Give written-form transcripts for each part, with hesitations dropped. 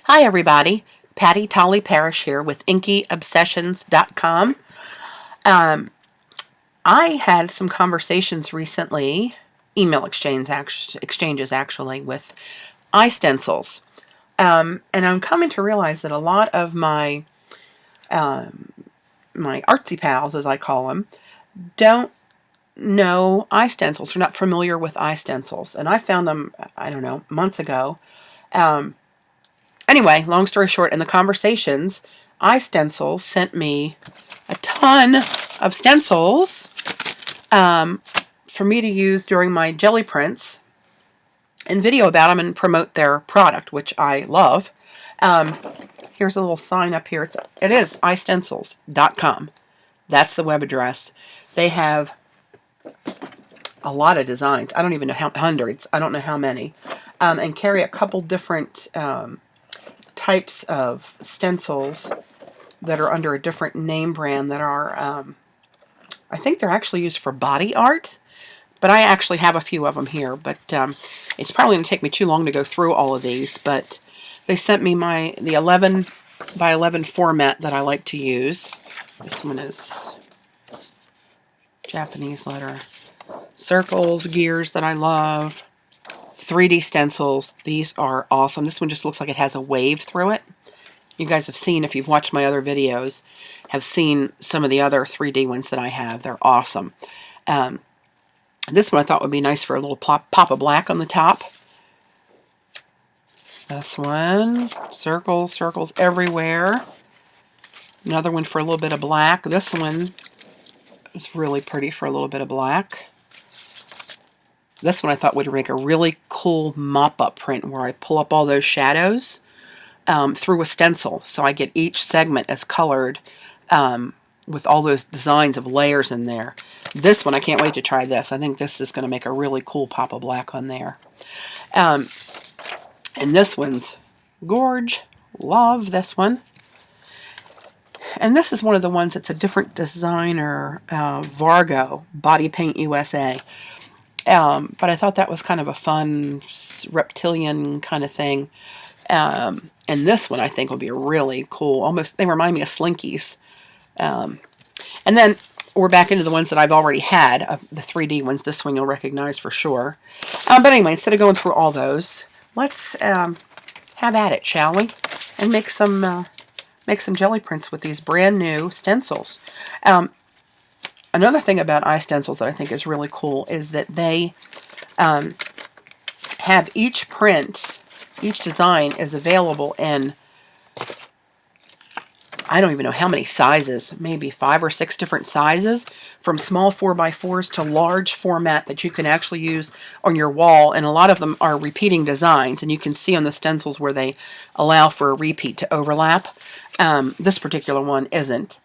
Hi everybody, Patti Tolley Parrish here with inkyobsessions.com. I had some conversations recently, email exchanges actually, with iStencils. And I'm coming to realize that a lot of my my artsy pals, as I call them, don't know iStencils. They're not familiar with iStencils. And I found them, I don't know, months ago. Anyway, long story short, in the conversations, iStencils sent me a ton of stencils for me to use during my Gelli prints and video about them and promote their product, which I love. Here's a little sign up here. It is iStencils.com. That's the web address. They have a lot of designs. I don't even know how, hundreds. I don't know how many. And carry a couple different types of stencils that are under a different name brand that are, I think they're actually used for body art, but I actually have a few of them here, but it's probably going to take me too long to go through all of these, but they sent me the 11 by 11 format that I like to use. This one is Japanese letter. Circles, gears that I love. 3D stencils. These are awesome. This one just looks like it has a wave through it. You guys have seen, if you've watched my other videos, have seen some of the other 3D ones that I have. They're awesome. This one I thought would be nice for a little pop of black on the top. This one, circles, circles everywhere. Another one for a little bit of black. This one is really pretty for a little bit of black. This one I thought would make a really cool mop-up print where I pull up all those shadows through a stencil. So I get each segment as colored with all those designs of layers in there. This one, I can't wait to try this. I think this is going to make a really cool pop of black on there. And this one's gorge. Love this one. And this is one of the ones that's a different designer, Vargo, Body Paint USA. But I thought that was kind of a fun reptilian kind of thing. And this one I think will be really cool. Almost, they remind me of Slinkies. And then we're back into the ones that I've already had, the 3D ones. This one you'll recognize for sure. But anyway, instead of going through all those, let's have at it, shall we? And make some jelly prints with these brand new stencils. Another thing about iStencils that I think is really cool is that they have each print, each design is available in, I don't even know how many sizes, maybe 5 or 6 different sizes, from small 4x4s to large format that you can actually use on your wall. And a lot of them are repeating designs, and you can see on the stencils where they allow for a repeat to overlap. This particular one isn't.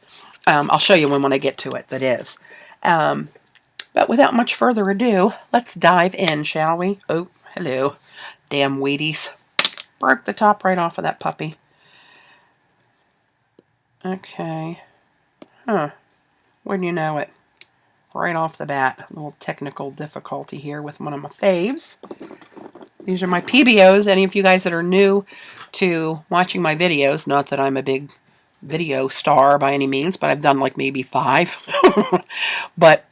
I'll show you when I get to it, that is. But without much further ado, let's dive in, shall we? Oh, hello. Damn Wheaties. Broke the top right off of that puppy. Okay. Huh. Wouldn't you know it? Right off the bat. A little technical difficulty here with one of my faves. These are my PBOs. Any of you guys that are new to watching my videos, not that I'm a big video star by any means, but I've done like maybe 5. But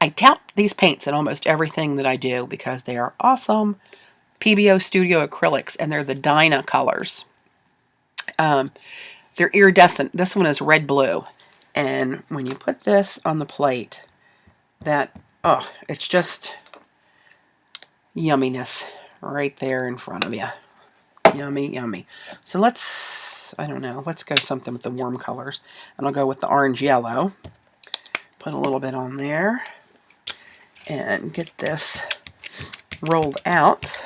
I tout these paints in almost everything that I do because they are awesome PBO Studio acrylics, and they're the Dyna colors. They're iridescent. This one is red-blue, and when you put this on the plate, it's just yumminess right there in front of you. Yummy, yummy. So let's go something with the warm colors. And I'll go with the orange yellow. Put a little bit on there. And get this rolled out.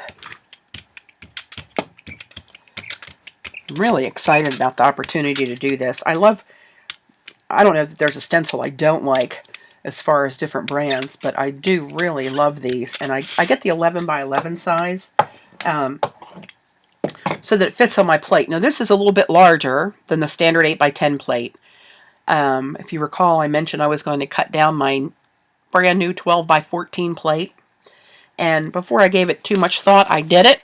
I'm really excited about the opportunity to do this. I don't know if there's a stencil I don't like as far as different brands, but I do really love these. And I get the 11 by 11 size. So that it fits on my plate. Now this is a little bit larger than the standard 8 by 10 plate. If you recall, I mentioned I was going to cut down my brand new 12 by 14 plate. And before I gave it too much thought, I did it.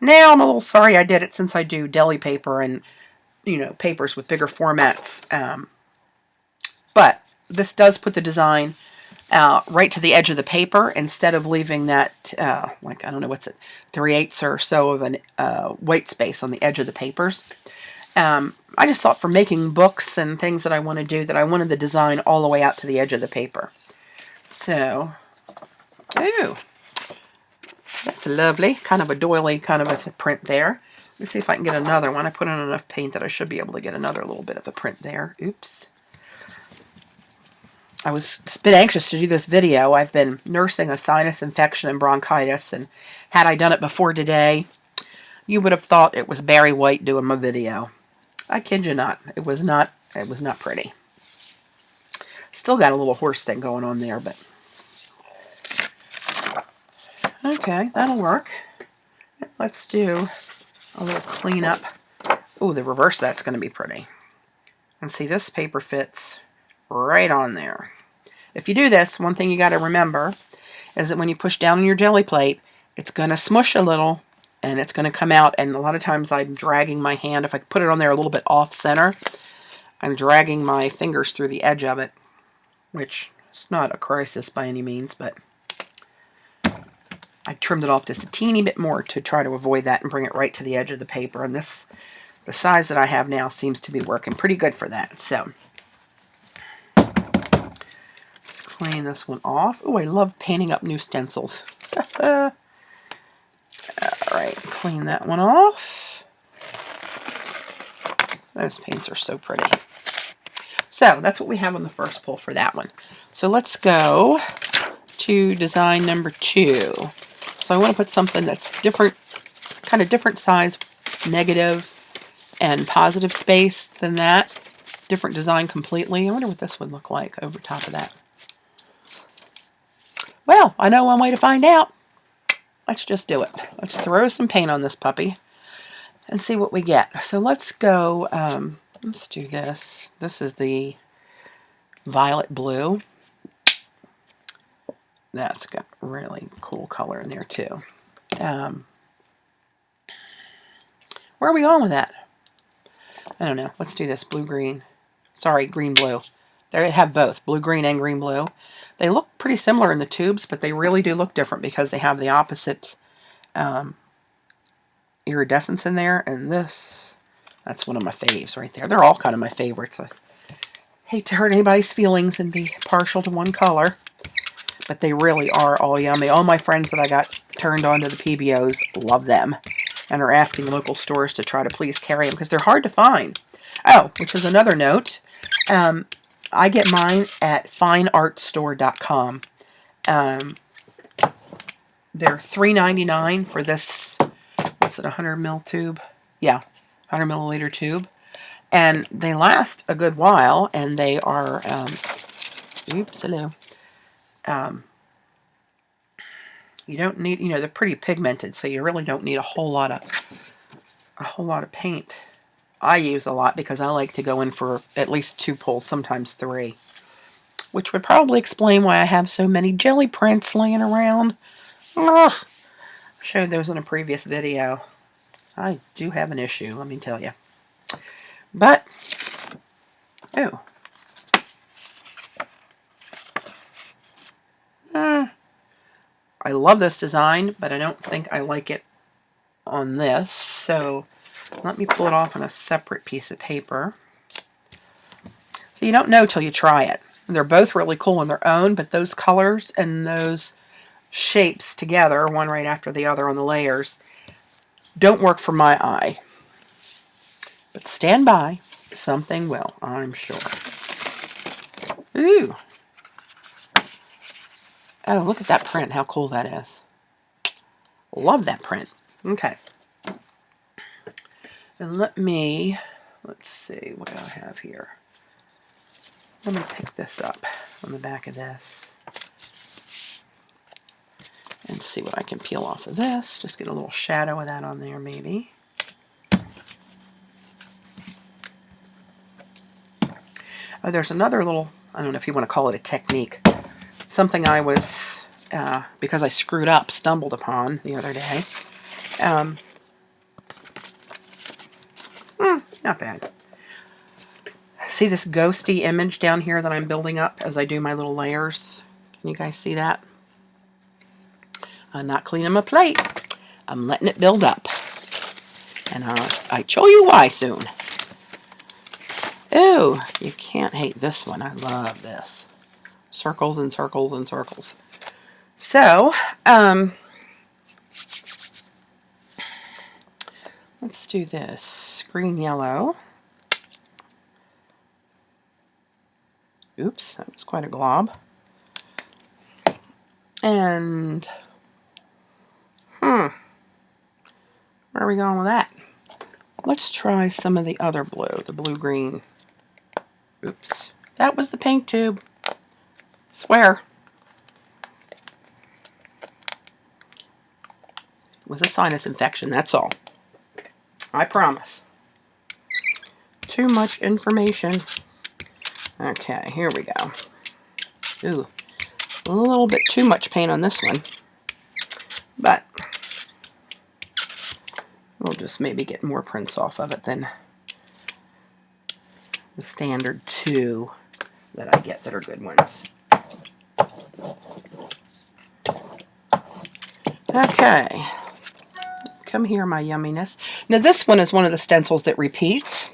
Now I'm a little sorry I did it, since I do deli paper and, you know, papers with bigger formats. But this does put the design right to the edge of the paper, instead of leaving that, like, I don't know, what's it, 3/8 or so of an white space on the edge of the papers. I just thought for making books and things that I want to do, that I wanted the design all the way out to the edge of the paper. So, ooh, that's lovely. Kind of a doily kind of a print there. Let me see if I can get another one. I put in enough paint that I should be able to get another little bit of a print there. Oops. I was a bit anxious to do this video. I've been nursing a sinus infection and bronchitis, and had I done it before today, you would have thought it was Barry White doing my video. I kid you not. It was not pretty. Still got a little horse thing going on there, but okay, that'll work. Let's do a little cleanup. Oh, the reverse of that's going to be pretty. And see, this paper fits right on there. If you do this, one thing you got to remember is that when you push down on your jelly plate, it's going to smush a little and it's going to come out. And a lot of times I'm dragging my hand. If I put it on there a little bit off center, I'm dragging my fingers through the edge of it, which is not a crisis by any means, but I trimmed it off just a teeny bit more to try to avoid that and bring it right to the edge of the paper. And this, the size that I have now, seems to be working pretty good for that. So let's clean this one off. Oh, I love painting up new stencils. All right, clean that one off. Those paints are so pretty. So that's what we have on the first pull for that one. So let's go to design number 2. So I want to put something that's different, kind of different size, negative and positive space than that. Different design completely. I wonder what this would look like over top of that. Well, I know one way to find out. Let's just do it. Let's throw some paint on this puppy and see what we get. So let's go, let's do this. This is the violet blue. That's got really cool color in there too. Where are we going with that? I don't know. Let's do this blue-green. Sorry, green-blue. They have both, blue-green and green-blue. They look pretty similar in the tubes, but they really do look different because they have the opposite iridescence in there. And this, that's one of my faves right there. They're all kind of my favorites. I hate to hurt anybody's feelings and be partial to one color, but they really are all yummy. All my friends that I got turned on to the PBOs love them and are asking local stores to try to please carry them because they're hard to find. Oh, which is another note. I get mine at fineartstore.com. They're $3.99 for this, what's it, 100 ml tube? Yeah, 100 milliliter tube. And they last a good while, and they are, oops, hello. You don't need, you know, they're pretty pigmented, so you really don't need a whole lot of paint. I use a lot because I like to go in for at least 2 pulls, sometimes 3. Which would probably explain why I have so many jelly prints laying around. Ugh. I showed those in a previous video. I do have an issue, let me tell you. But, oh. I love this design, but I don't think I like it on this. So let me pull it off on a separate piece of paper. So you don't know till you try it. They're both really cool on their own, but those colors and those shapes together, one right after the other on the layers, don't work for my eye. But stand by, something will, I'm sure. Ooh. Oh, look at that print, how cool that is. Love that print. Okay. And let's see, what do I have here? Let me pick this up on the back of this. And see what I can peel off of this. Just get a little shadow of that on there, maybe. Oh, there's another little, I don't know if you want to call it a technique. Something I was, because I screwed up, stumbled upon the other day. Not bad. See this ghosty image down here that I'm building up as I do my little layers? Can you guys see that? I'm not cleaning my plate. I'm letting it build up. And I'll show you why soon. Ooh, you can't hate this one. I love this. Circles and circles and circles. So, let's do this. Green, yellow. Oops, that was quite a glob. And, where are we going with that? Let's try some of the other blue, the blue-green. Oops, that was the paint tube. Swear. It was a sinus infection, that's all. I promise. Too much information. Okay, here we go. Ooh, a little bit too much paint on this one. But we'll just maybe get more prints off of it than the standard 2 that I get that are good ones. Okay. Come here, my yumminess. Now this one is one of the stencils that repeats.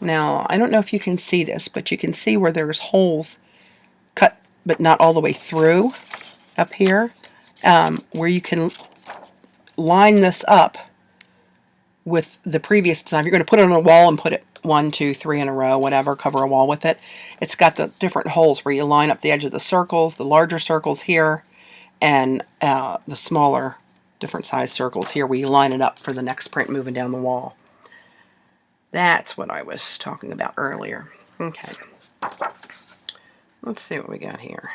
Now, I don't know if you can see this, but you can see where there's holes cut, but not all the way through up here, where you can line this up with the previous design. If you're going to put it on a wall and put it 1, 2, 3 in a row, whatever, cover a wall with it. It's got the different holes where you line up the edge of the circles, the larger circles here, and the smaller, different size circles here where you line it up for the next print moving down the wall. That's what I was talking about earlier. Okay. Let's see what we got here.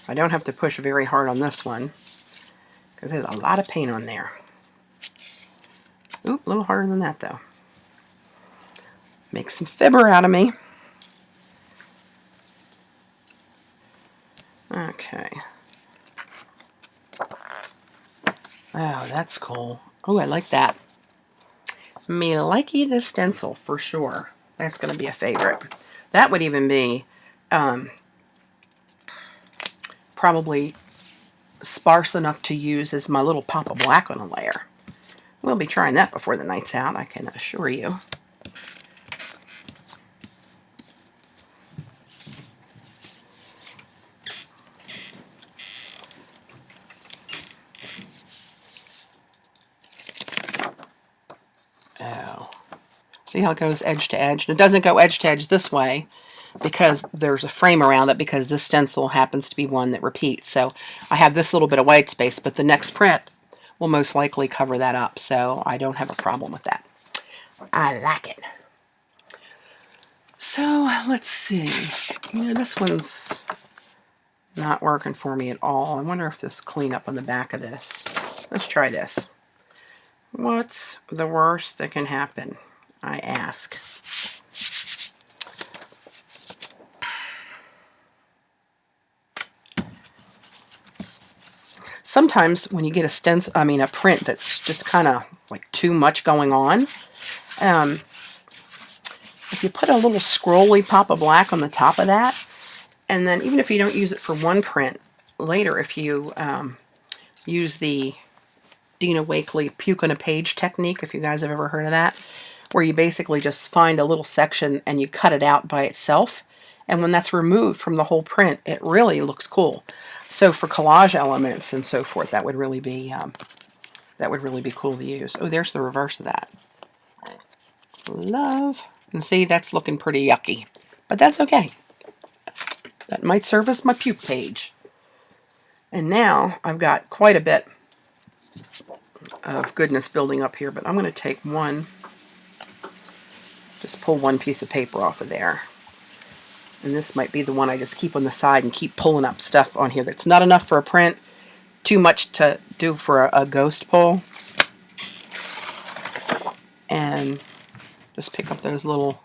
I don't have to push very hard on this one because there's a lot of paint on there. Oop, a little harder than that though. Make some fibber out of me. Okay. Oh, that's cool. Oh, I like that. Me likey the stencil for sure. That's going to be a favorite. That would even be probably sparse enough to use as my little pop of black on a layer. We'll be trying that before the night's out, I can assure you. Oh. See how it goes edge to edge? And it doesn't go edge to edge this way because there's a frame around it because this stencil happens to be one that repeats. So I have this little bit of white space, but the next print will most likely cover that up. So I don't have a problem with that. I like it. So let's see. You know, this one's not working for me at all. I wonder if this cleanup on the back of this. Let's try this. What's the worst that can happen? I ask. Sometimes when you get a stencil, I mean a print that's just kind of like too much going on, if you put a little scrolly pop of black on the top of that, and then even if you don't use it for one print, later if you use the Dina Wakley puke on a page technique, if you guys have ever heard of that, where you basically just find a little section and you cut it out by itself, and when that's removed from the whole print, it really looks cool. So for collage elements and so forth, that would really be cool to use. Oh, there's the reverse of that. Love. And see, that's looking pretty yucky, but that's okay. That might serve as my puke page. And now I've got quite a bit of goodness building up here, but I'm going to take one, just pull one piece of paper off of there. And this might be the one I just keep on the side and keep pulling up stuff on here that's not enough for a print, too much to do for a ghost pull. And just pick up those little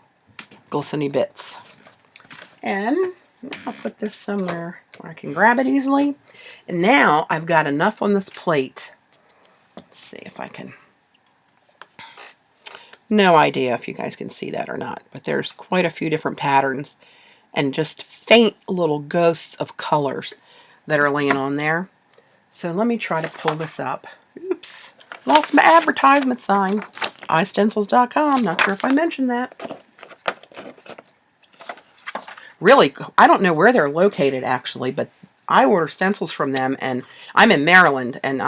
glistening bits. And I'll put this somewhere where I can grab it easily. And now I've got enough on this plate. Let's see if I can No idea if you guys can see that or not, but there's quite a few different patterns and just faint little ghosts of colors that are laying on there. So let me try to pull this up. Oops, lost my advertisement sign. iStencils.com, not sure if I mentioned that. Really, I don't know where they're located actually, but I order stencils from them, and I'm in Maryland, and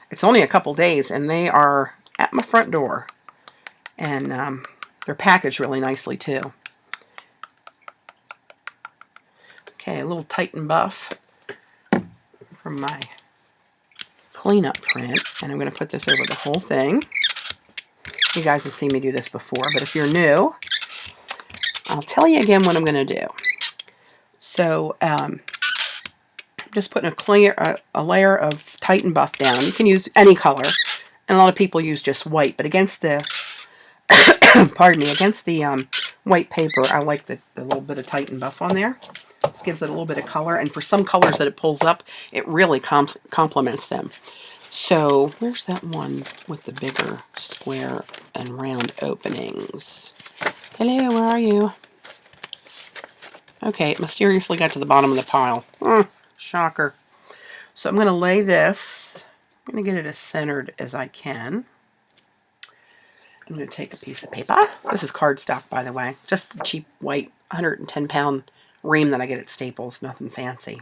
it's only a couple days, and they are at my front door, and they're packaged really nicely too. Okay, a little Titan buff from my cleanup print, and I'm going to put this over the whole thing. You guys have seen me do this before, but if you're new, I'll tell you again what I'm going to do. So, just putting a layer of Titan buff down. You can use any color, and a lot of people use just white, but against the, pardon me, against the white paper, I like the little bit of Titan buff on there. This gives it a little bit of color, and for some colors that it pulls up, it really complements them. So, where's that one with the bigger square and round openings? Hello, where are you? Okay, it mysteriously got to the bottom of the pile. Shocker. So I'm going to lay this. I'm going to get it as centered as I can. I'm going to take a piece of paper. This is cardstock, by the way. Just a cheap white 110-pound ream that I get at Staples. Nothing fancy.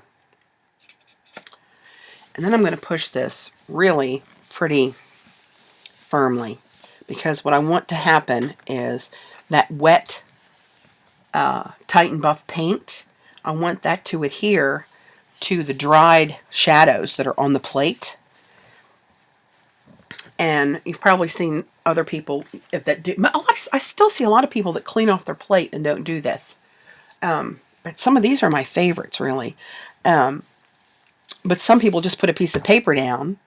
And then I'm going to push this really pretty firmly, because what I want to happen is that wet Titan Buff paint, I want that to adhere to the dried shadows that are on the plate. And you've probably seen other people that do. I still see a lot of people that clean off their plate and don't do this. But some of these are my favorites, really. But some people just put a piece of paper down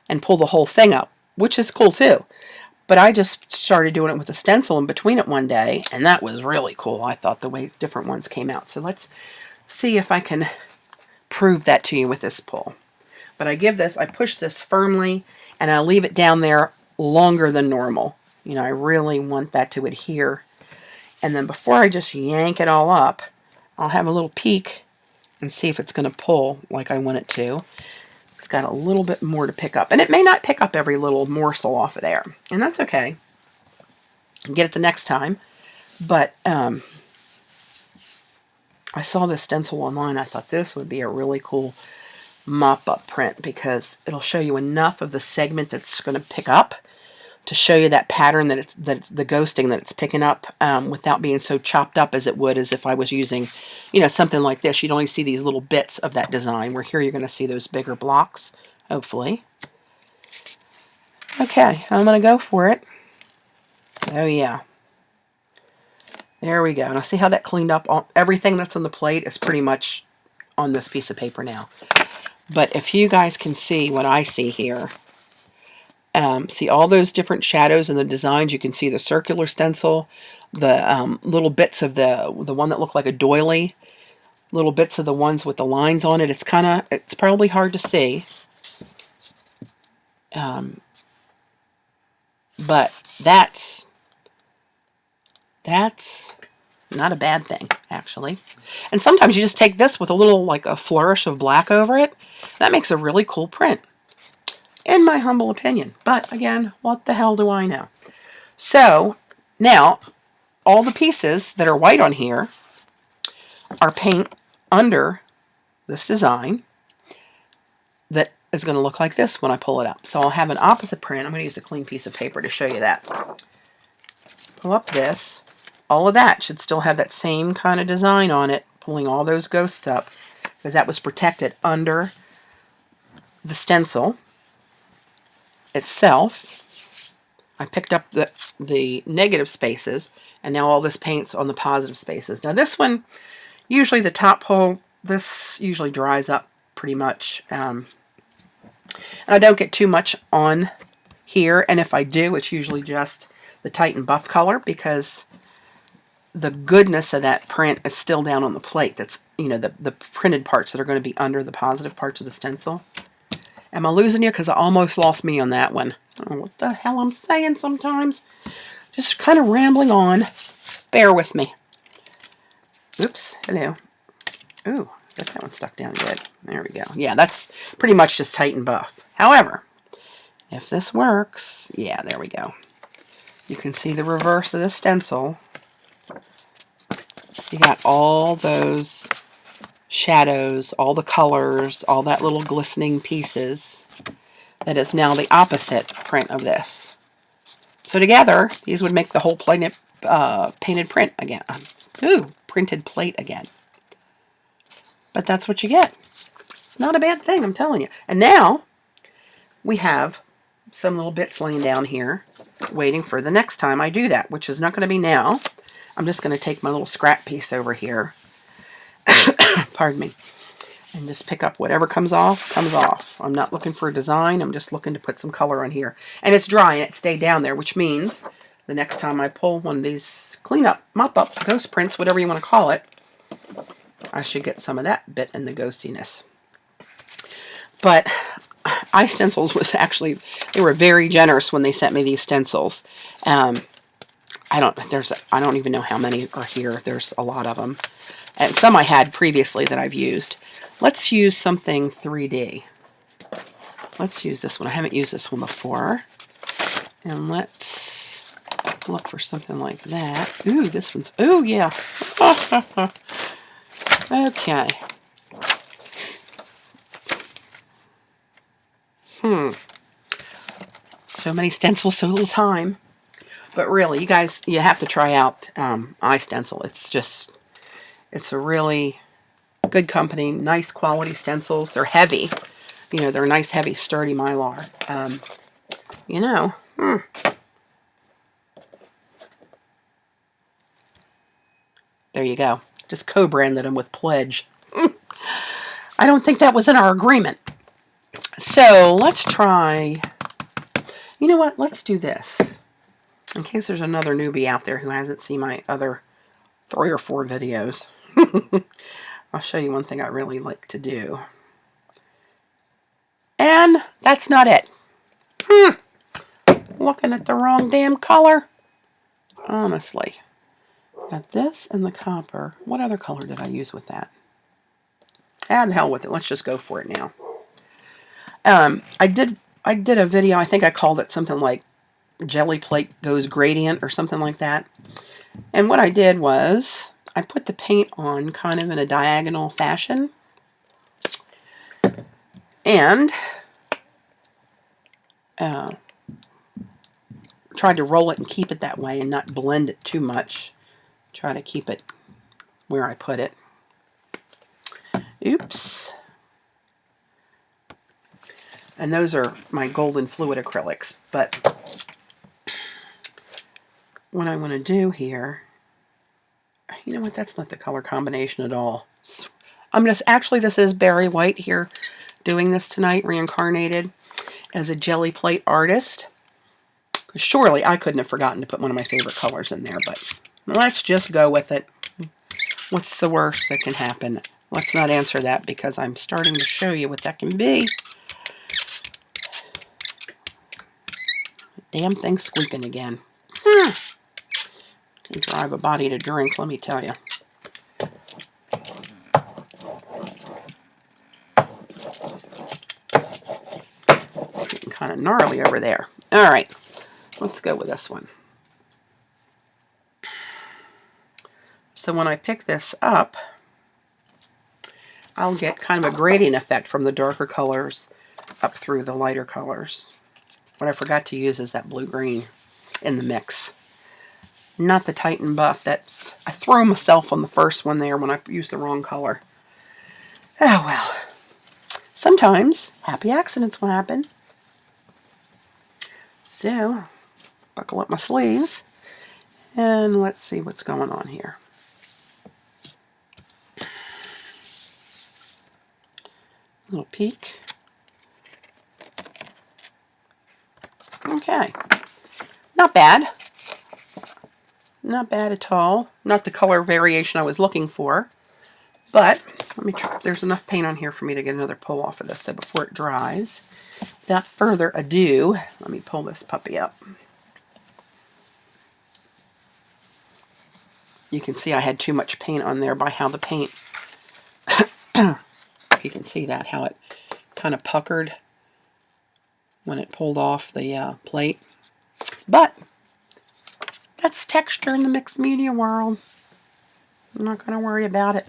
and pull the whole thing up, which is cool too. But I just started doing it with a stencil in between it one day, and that was really cool. I thought the way different ones came out. So let's see if I can prove that to you with this pull. But I push this firmly, and I leave it down there longer than normal. You know, I really want that to adhere. And then before I just yank it all up, I'll have a little peek and see if it's going to pull like I want it to. It's got a little bit more to pick up. And it may not pick up every little morsel off of there. And that's okay. Get it the next time. But I saw this stencil online. I thought this would be a really cool mop-up print, because it'll show you enough of the segment that's going to pick up to show you that pattern that it's the ghosting that it's picking up, without being so chopped up as it would as if I was using, you know, something like this. You'd only see these little bits of that design, where here you're going to see those bigger blocks, hopefully. Okay, I'm going to go for it. Oh yeah. There we go. Now see how that cleaned up? Everything that's on the plate is pretty much on this piece of paper now. But if you guys can see what I see here, see all those different shadows and the designs. You can see the circular stencil, the little bits of the one that looked like a doily, little bits of the ones with the lines on it. It's probably hard to see, but that's not a bad thing, actually. And sometimes you just take this with a little, like a flourish of black over it. That makes a really cool print, in my humble opinion. But again, what the hell do I know? So now all the pieces that are white on here are paint under this design that is going to look like this when I pull it up. So I'll have an opposite print. I'm going to use a clean piece of paper to show you that. Pull up this. All of that should still have that same kind of design on it, pulling all those ghosts up, because that was protected under the stencil itself. I picked up the negative spaces, and now all this paint's on the positive spaces. Now this one, usually the top pull, this usually dries up pretty much. And I don't get too much on here, and if I do, it's usually just the Titan Buff color, because the goodness of that print is still down on the plate. That's, you know, the printed parts that are going to be under the positive parts of the stencil. Am I losing you? Because I almost lost me on that one. I don't know what the hell I'm saying sometimes. Just kind of rambling on. Bear with me. Oops, hello. Ooh, got that one stuck down good. There we go. Yeah, that's pretty much just tight and buff. However, if this works, yeah, there we go. You can see the reverse of the stencil. You got all those shadows, all the colors, all that little glistening pieces. That is now the opposite print of this. So together, these would make the whole painted print again. Printed plate again. But that's what you get. It's not a bad thing, I'm telling you. And now, we have some little bits laying down here, waiting for the next time I do that, which is not going to be now. I'm just going to take my little scrap piece over here, pardon me, and just pick up whatever comes off, comes off. I'm not looking for a design, I'm just looking to put some color on here. And it's dry and it stayed down there, which means the next time I pull one of these cleanup, mop-up, ghost prints, whatever you want to call it, I should get some of that bit in the ghostiness. But iStencils was actually, they were very generous when they sent me these stencils. I don't even know how many are here. There's a lot of them. And some I had previously that I've used. Let's use something 3D. Let's use this one. I haven't used this one before. And let's look for something like that. Ooh, this one's, ooh, yeah. Okay. So many stencils, so little time. But really, you guys, you have to try out iStencil. It's a really good company, nice quality stencils. They're heavy. You know, they're nice, heavy, sturdy Mylar. There you go. Just co-branded them with Pledge. I don't think that was in our agreement. So let's try, you know what, let's do this. In case there's another newbie out there who hasn't seen my other 3 or 4 videos. I'll show you one thing I really like to do. And that's not it. Looking at the wrong damn color. Honestly. Got this and the copper. What other color did I use with that? Ah, the hell with it. Let's just go for it now. I did a video, I think I called it something like Jelly Plate Goes Gradient or something like that. And what I did was I put the paint on kind of in a diagonal fashion. And tried to roll it and keep it that way and not blend it too much. Try to keep it where I put it. Oops. And those are my golden fluid acrylics. But what I want to do here, you know what, that's not the color combination at all. Actually this is Barry White here doing this tonight, reincarnated as a jelly plate artist. Surely I couldn't have forgotten to put one of my favorite colors in there, but let's just go with it. What's the worst that can happen? Let's not answer that because I'm starting to show you what that can be. Damn thing squeaking again. Can drive a body to drink, let me tell you. Getting kind of gnarly over there. All right, let's go with this one. So when I pick this up, I'll get kind of a gradient effect from the darker colors up through the lighter colors. What I forgot to use is that blue-green in the mix. Not the Titan Buff. I threw myself on the first one there when I used the wrong color. Oh well. Sometimes happy accidents will happen. So, buckle up my sleeves and let's see what's going on here. A little peek. Okay. Not bad. Not bad at all. Not the color variation I was looking for. But, let me try. There's enough paint on here for me to get another pull off of this. So before it dries, without further ado, let me pull this puppy up. You can see I had too much paint on there by how the paint, if you can see that, how it kind of puckered when it pulled off the plate. But that's texture in the mixed media world. I'm not going to worry about it.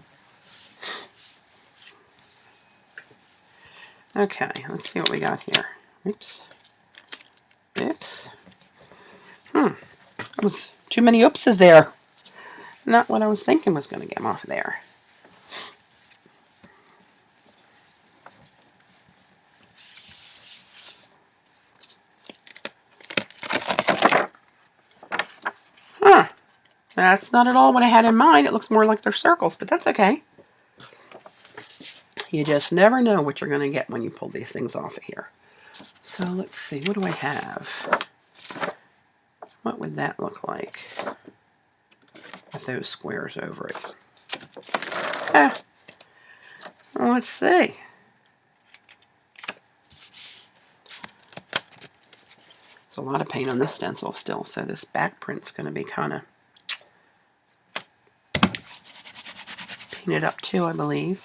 Okay, let's see what we got here. Oops. Oops. That was too many oopses there. Not what I was thinking was going to get off there. Huh. That's not at all what I had in mind. It looks more like they're circles, but that's okay. You just never know what you're going to get when you pull these things off of here. So let's see. What do I have? What would that look like with those squares over it? Well, let's see. There's a lot of paint on this stencil still, so this back print's going to be kind of painted up too, I believe.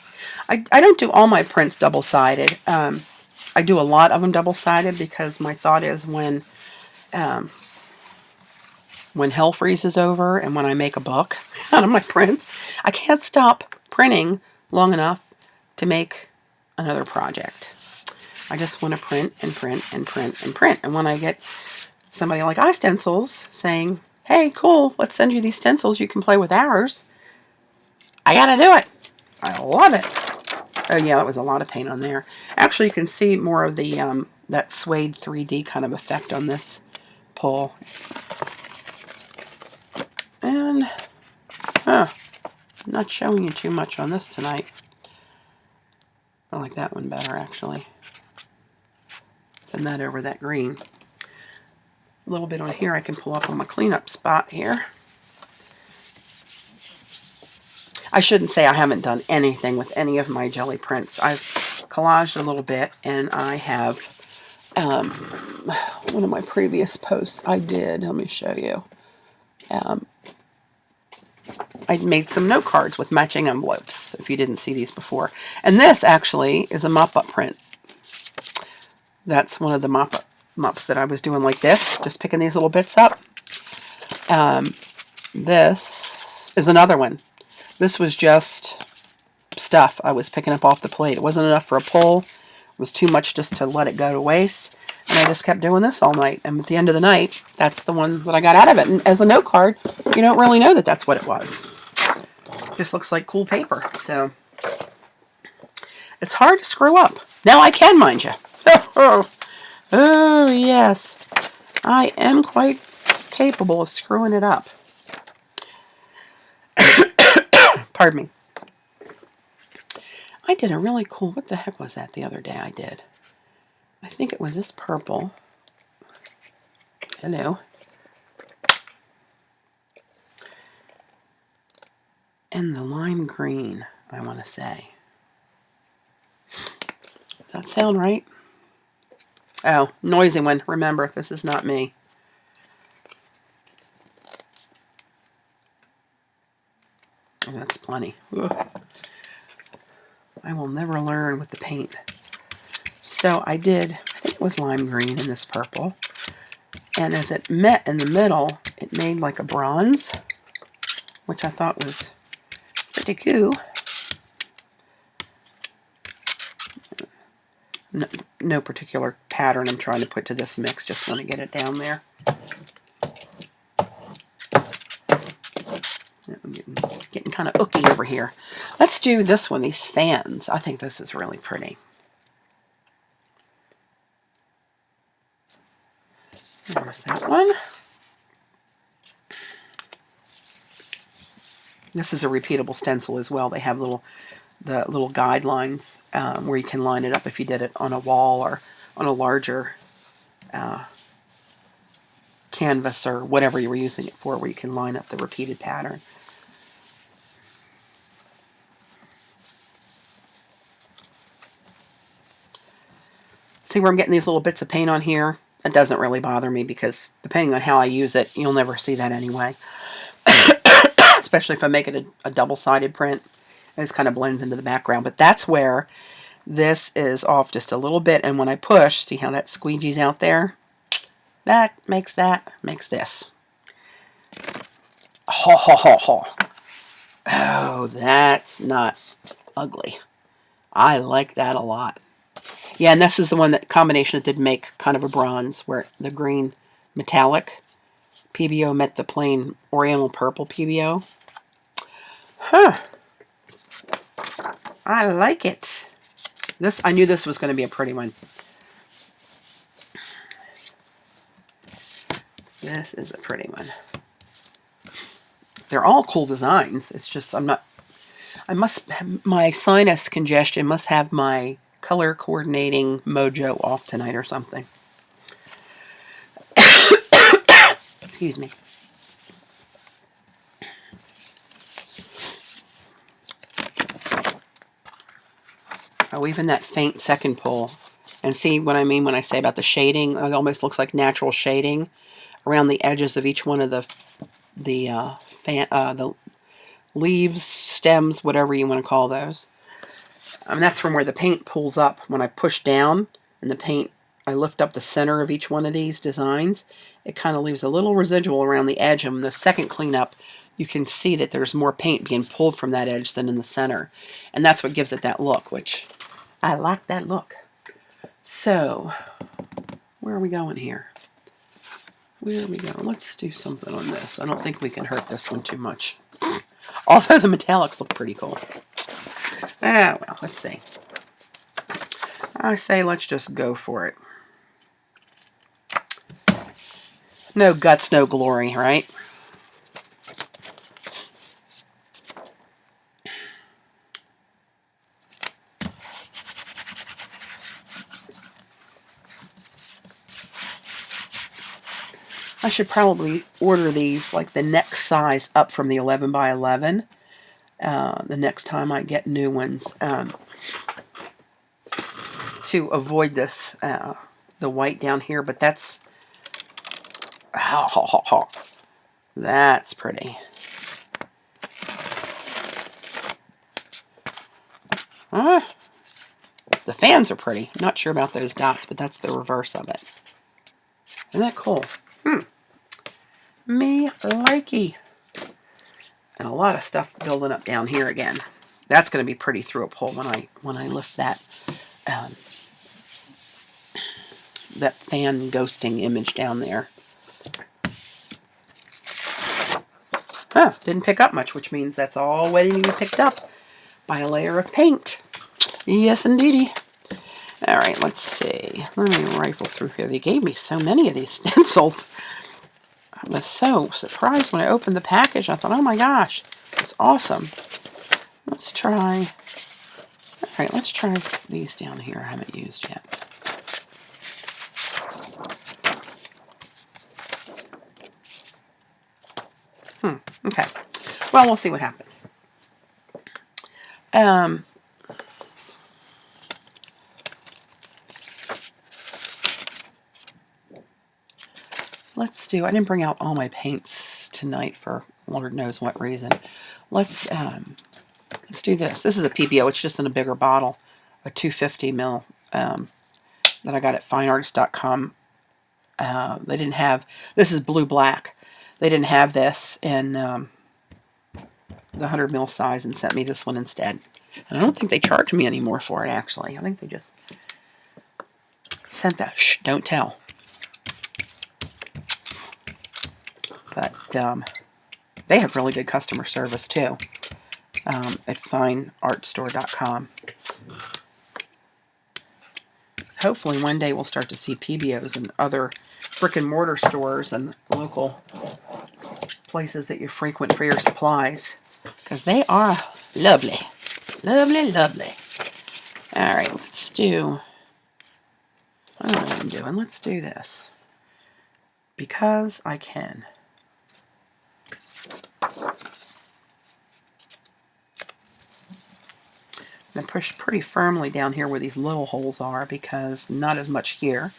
I don't do all my prints double-sided. I do a lot of them double-sided because my thought is when hell freezes over and when I make a book out of my prints, I can't stop printing long enough to make another project. I just want to print and print and print and print. And when I get somebody like iStencils saying, hey, cool, let's send you these stencils, you can play with ours, I gotta do it. I love it. Oh yeah, that was a lot of paint on there. Actually, you can see more of the that suede 3D kind of effect on this pull. And, I'm not showing you too much on this tonight. I like that one better, actually, than that over that green. A little bit on here I can pull up on my cleanup spot here. I shouldn't say I haven't done anything with any of my jelly prints. I've collaged a little bit, and I have, one of my previous posts I did, let me show you. I made some note cards with matching envelopes, if you didn't see these before. And this actually is a mop-up print. That's one of the mops that I was doing like this, just picking these little bits up. This is another one. This was just stuff I was picking up off the plate. It wasn't enough for a pull. It was too much just to let it go to waste. And I just kept doing this all night. And at the end of the night, that's the one that I got out of it. And as a note card, you don't really know that that's what it was. It just looks like cool paper. So it's hard to screw up. Now I can, mind you. Oh, yes. I am quite capable of screwing it up. Pardon me. I did a really cool, what the heck was that the other day I did? I think it was this purple. Hello. And the lime green, I want to say. Does that sound right? Oh, noisy one. Remember, this is not me. Oh, that's plenty. Ugh. I will never learn with the paint. So I did, I think it was lime green in this purple. And as it met in the middle, it made like a bronze, which I thought was pretty cool. No particular pattern I'm trying to put to this mix, just want to get it down there. I'm getting kind of ooky over here. Let's do this one, these fans. I think this is really pretty. There's that one. This is a repeatable stencil as well. They have the little guidelines where you can line it up if you did it on a wall or on a larger canvas or whatever you were using it for, where you can line up the repeated pattern. See where I'm getting these little bits of paint on here? It doesn't really bother me because depending on how I use it, you'll never see that anyway. especially if I make it a double-sided print. It just kind of blends into the background. But that's where this is off just a little bit. And when I push, see how that squeegee's out there? That makes this. Ho, ho, ho, ho. Oh, that's not ugly. I like that a lot. Yeah, and this is the one that combination that did make kind of a bronze, where the green metallic PBO met the plain oriental purple PBO. Huh. I like it. This, I knew this was going to be a pretty one. This is a pretty one. They're all cool designs. It's just my sinus congestion must have my color coordinating mojo off tonight or something. Excuse me. Oh, even that faint second pull. And see what I mean when I say about the shading? It almost looks like natural shading around the edges of each one of the leaves, stems, whatever you want to call those. That's from where the paint pulls up. When I push down and the paint, I lift up the center of each one of these designs, it kind of leaves a little residual around the edge. And the second cleanup, you can see that there's more paint being pulled from that edge than in the center. And that's what gives it that look, which I like that look. So, where are we going here? Where are we going? Let's do something on this. I don't think we can hurt this one too much. Although the metallics look pretty cool. Ah, well, let's see. I say let's just go for it. No guts, no glory, right? I should probably order these like the next size up from the 11 by 11. The next time I get new ones, to avoid this, the white down here, but that's, that's pretty. The fans are pretty. Not sure about those dots, but that's the reverse of it. Isn't that cool? Me likey. And a lot of stuff building up down here again. That's going to be pretty through a pull when I lift that that fan ghosting image down there. Didn't pick up much, which means that's all waiting to be picked up by a layer of paint. Yes, indeedy. All right, let's see. Let me rifle through here. They gave me so many of these stencils. I was so surprised when I opened the package. I thought, oh my gosh, it's awesome. Let's try. All right, let's try these down here. I haven't used yet. Okay. Well, we'll see what happens. Let's do, I didn't bring out all my paints tonight for Lord knows what reason. Let's do this. This is a PBO. It's just in a bigger bottle, a 250 ml that I got at fineartist.com. They didn't have, this is blue-black. They didn't have this in the 100 ml size and sent me this one instead. And I don't think they charged me anymore for it, actually. I think they just sent that. Shh, don't tell. But they have really good customer service, too, at fineartstore.com. Hopefully one day we'll start to see PBOs in other brick-and-mortar stores and local places that you frequent for your supplies, because they are lovely. Lovely, lovely. All right, let's do, I don't know what I'm doing. Let's do this, because I can. I'm going to push pretty firmly down here where these little holes are, because not as much here.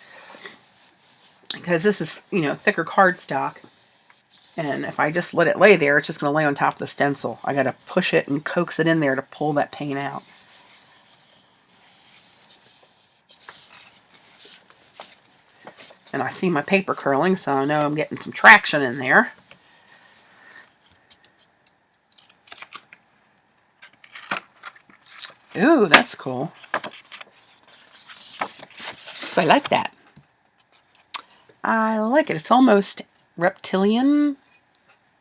Because this is, you know, thicker cardstock. And if I just let it lay there, it's just going to lay on top of the stencil. I got to push it and coax it in there to pull that paint out. And I see my paper curling, so I know I'm getting some traction in there. Ooh, that's cool. I like that. I like it. It's almost reptilian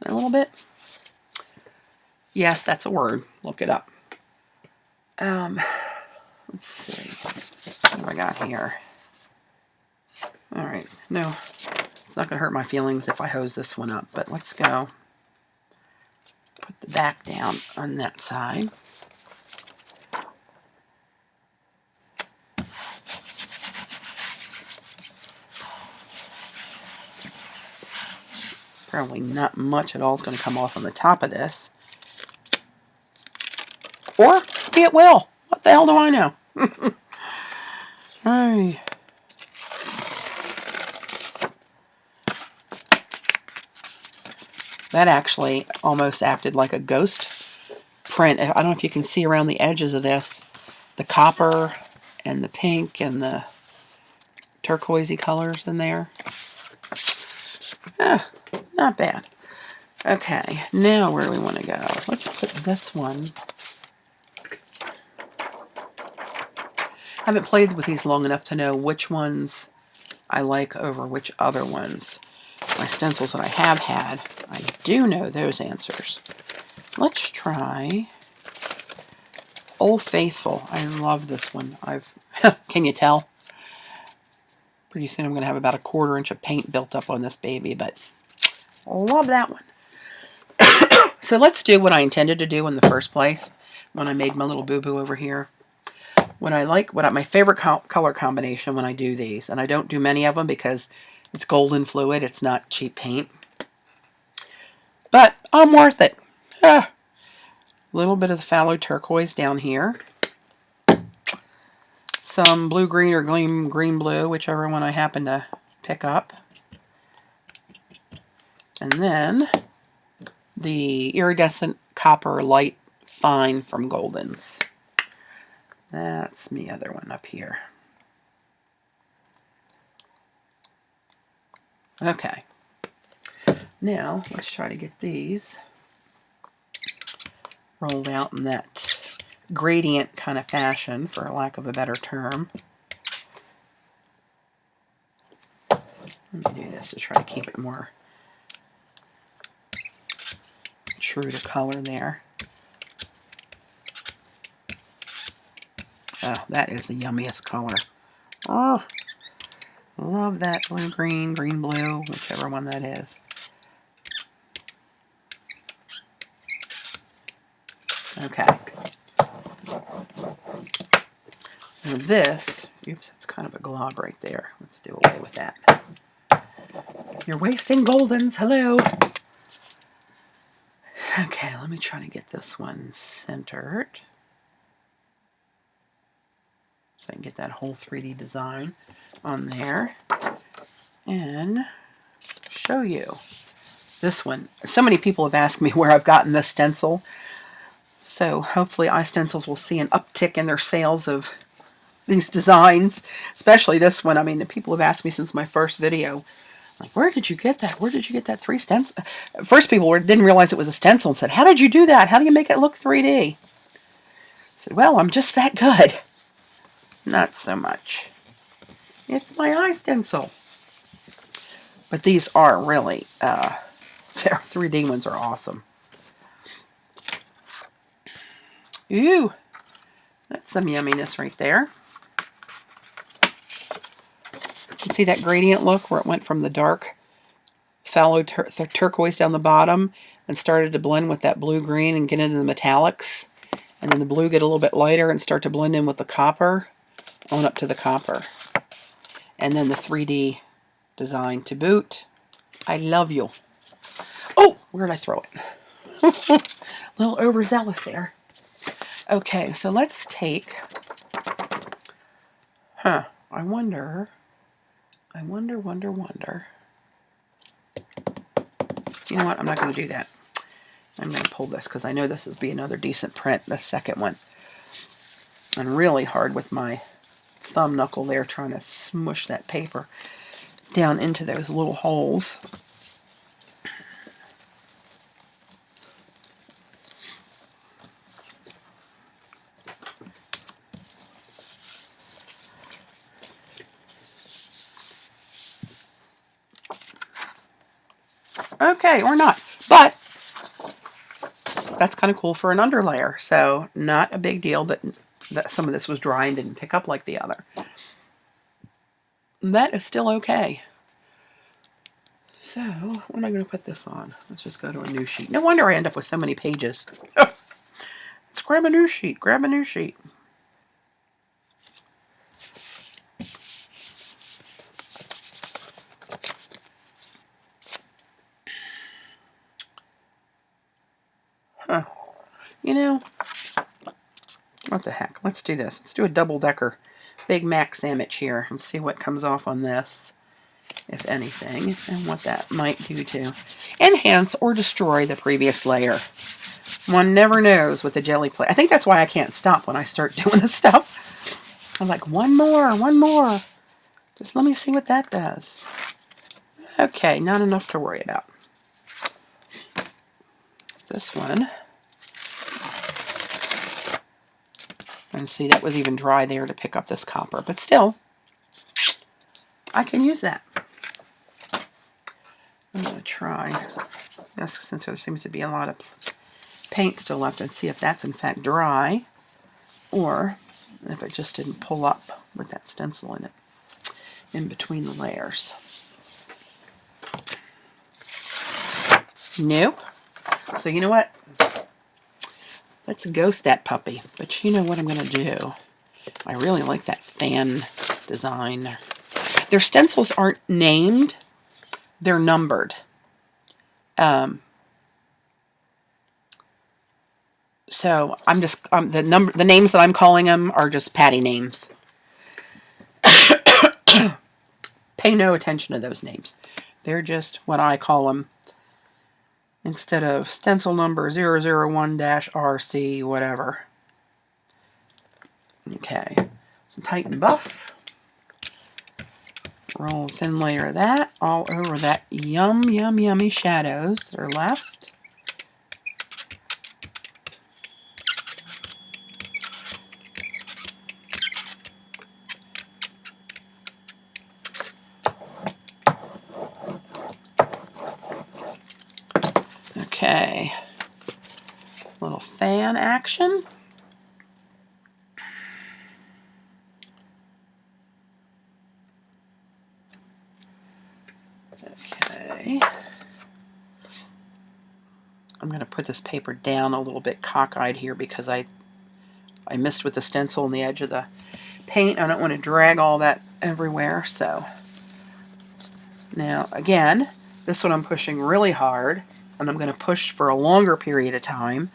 a little bit. Yes, that's a word. Look it up. Let's see. What do I got here? All right. No, it's not going to hurt my feelings if I hose this one up, but let's go. Put the back down on that side. Probably not much at all is going to come off on the top of this. Or maybe it will. What the hell do I know? Alright. That actually almost acted like a ghost print. I don't know if you can see around the edges of this, the copper and the pink and the turquoisey colors in there. Not bad. Okay, now where do we want to go? Let's put this one. I haven't played with these long enough to know which ones I like over which other ones. My stencils that I have had, I do know those answers. Let's try Old Faithful. I love this one. Can you tell? Pretty soon I'm going to have about a 1/4 inch of paint built up on this baby, but love that one. So let's do what I intended to do in the first place when I made my little boo-boo over here. My favorite color combination when I do these, and I don't do many of them because it's golden fluid, it's not cheap paint. But I'm worth it. A little bit of the phthalo turquoise down here. Some blue-green or green-blue, whichever one I happen to pick up. And then the iridescent copper light fine from Golden's. That's the other one up here. Okay. Now, let's try to get these rolled out in that gradient kind of fashion, for lack of a better term. Let me do this to try to keep it more true to color there. Oh, that is the yummiest color. Oh, love that blue-green, green-blue, whichever one that is. Okay. Now this, oops, that's kind of a glob right there. Let's do away with that. You're wasting Goldens, hello. Okay, let me try to get this one centered, so I can get that whole 3D design on there and show you this one. So many people have asked me where I've gotten this stencil, so hopefully iStencils will see an uptick in their sales of these designs, especially this one. I mean, the people have asked me since my first video, like, where did you get that? Where did you get that 3 stencil? First, people didn't realize it was a stencil and said, how did you do that? How do you make it look 3D? I said, well, I'm just that good. Not so much. It's my iStencil. But these are really, their 3D ones are awesome. Ooh, that's some yumminess right there. You see that gradient look where it went from the dark phthalo turquoise down the bottom and started to blend with that blue-green and get into the metallics. And then the blue get a little bit lighter and start to blend in with the copper, on up to the copper. And then the 3D design to boot. I love you. Oh, where did I throw it? A little overzealous there. Okay, so let's take, I wonder. You know what? I'm not going to do that. I'm going to pull this because I know this is be another decent print, the second one. And really hard with my thumb knuckle there trying to smush that paper down into those little holes. Okay, or not. But that's kind of cool for an underlayer. So not a big deal that some of this was dry and didn't pick up like the other. That is still okay. So what am I going to put this on? Let's just go to a new sheet. No wonder I end up with so many pages. Let's grab a new sheet. Grab a new sheet. Huh. You know, what the heck? Let's do this. Let's do a double-decker Big Mac sandwich here and see what comes off on this, if anything, and what that might do to enhance or destroy the previous layer. One never knows with a jelly plate. I think that's why I can't stop when I start doing this stuff. I'm like, one more. Just let me see what that does. Okay, not enough to worry about. This one. And see, that was even dry there to pick up this copper. But still, I can use that. I'm going to try this since there seems to be a lot of paint still left and see if that's in fact dry or if it just didn't pull up with that stencil in it in between the layers. Nope. So you know what? Let's ghost that puppy. But you know what I'm going to do? I really like that fan design. Their stencils aren't named. They're numbered. So I'm just the names that I'm calling them are just Patti names. Pay no attention to those names. They're just what I call them. Instead of stencil number 001-RC whatever. Okay. Some Titan Buff. Roll a thin layer of that all over that yummy shadows that are left. Okay, little fan action. Okay, I'm going to put this paper down a little bit cockeyed here because I missed with the stencil on the edge of the paint. I don't want to drag all that everywhere. So now again, this one I'm pushing really hard. And I'm going to push for a longer period of time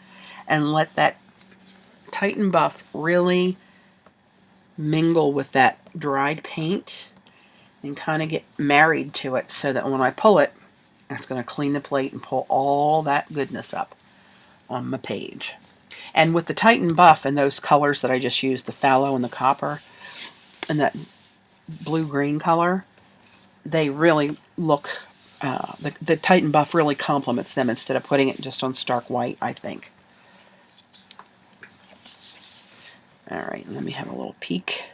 and let that Titan Buff really mingle with that dried paint and kind of get married to it so that when I pull it, it's going to clean the plate and pull all that goodness up on my page. And with the Titan Buff and those colors that I just used, the phthalo and the copper and that blue-green color, they really look... the Titan Buff really complements them instead of putting it just on stark white, I think. Alright, let me have a little peek.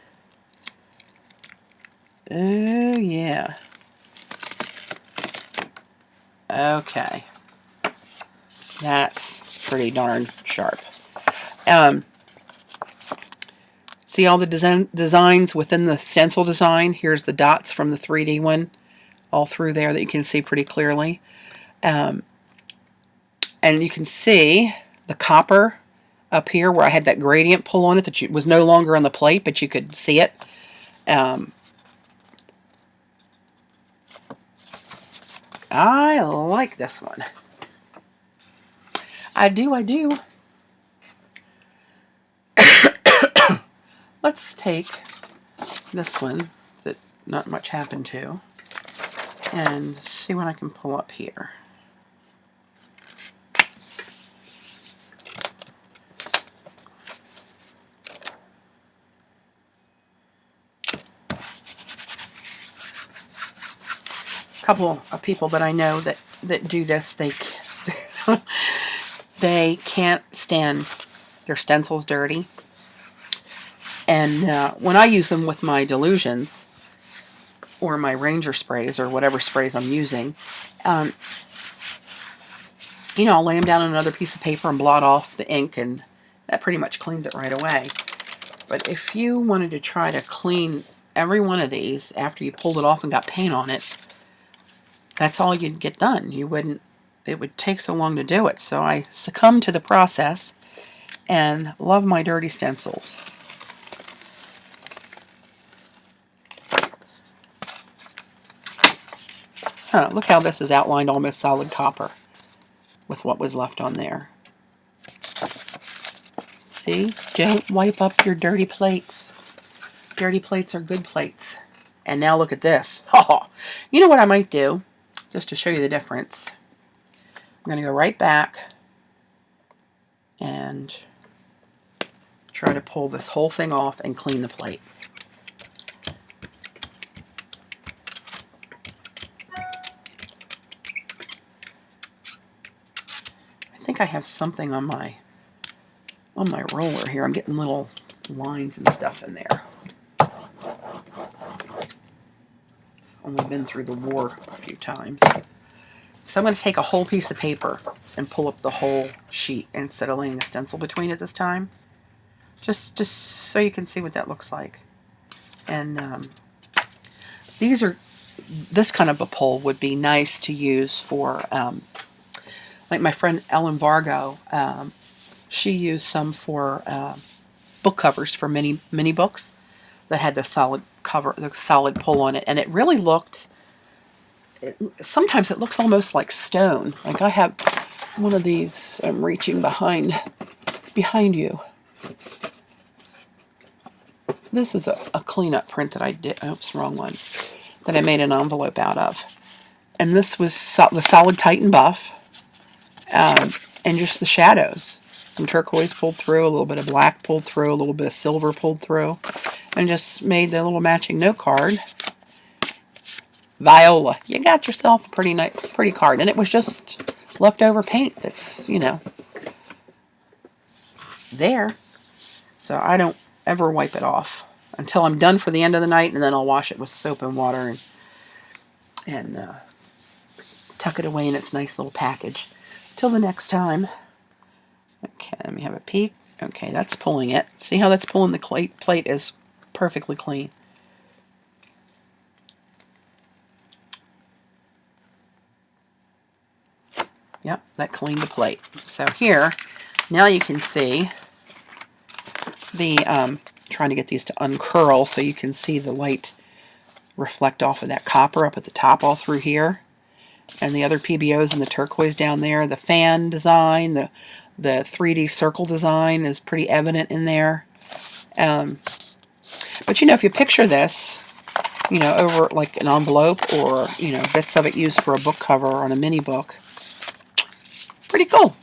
Oh, yeah. Okay. That's pretty darn sharp. See all the designs within the stencil design? Here's the dots from the 3D one. All through there that you can see pretty clearly. And you can see the copper up here where I had that gradient pull on it that was no longer on the plate, but you could see it. I like this one. I do. Let's take this one that not much happened to and see what I can pull up here. couple of people that I know that do this, they can't stand their stencils dirty. And when I use them with my Delusions or my Ranger sprays or whatever sprays I'm using, you know, I'll lay them down on another piece of paper and blot off the ink, and that pretty much cleans it right away. But if you wanted to try to clean every one of these after you pulled it off and got paint on it, that's all you'd get done. You wouldn't, it would take so long to do it. So I succumbed to the process and love my dirty stencils. Huh, look how this is outlined almost solid copper with what was left on there. See? Don't wipe up your dirty plates. Dirty plates are good plates. And now look at this. Oh, you know what I might do? Just to show you the difference. I'm going to go right back and try to pull this whole thing off and clean the plate. I think I have something on my roller here. I'm getting little lines and stuff in there. It's only been through the war a few times. So I'm going to take a whole piece of paper and pull up the whole sheet instead of laying a stencil between it this time. Just so you can see what that looks like. And this kind of a pull would be nice to use for, like my friend Ellen Vargo, she used some for book covers for mini books that had the solid cover, the solid pull on it, and it really looked. Sometimes it looks almost like stone. Like I have one of these. I'm reaching behind you. This is a cleanup print that I did. Oops, wrong one. That I made an envelope out of, and this was the solid Titan buff, and just the shadows. Some turquoise pulled through, a little bit of black pulled through, a little bit of silver pulled through, and just made the little matching note card. Viola, you got yourself a pretty card, and it was just leftover paint that's, you know, there. So I don't ever wipe it off until I'm done for the end of the night, and then I'll wash it with soap and water and tuck it away in its nice little package. Till the next time. Okay, let me have a peek. Okay, that's pulling it. See how that's pulling the plate is perfectly clean. Yep, that cleaned the plate. So here, now you can see the, trying to get these to uncurl so you can see the light reflect off of that copper up at the top all through here. And the other PBOs and the turquoise down there. The fan design, the 3D circle design is pretty evident in there. But you know, if you picture this, you know, over like an envelope or, you know, bits of it used for a book cover on a mini book, pretty cool.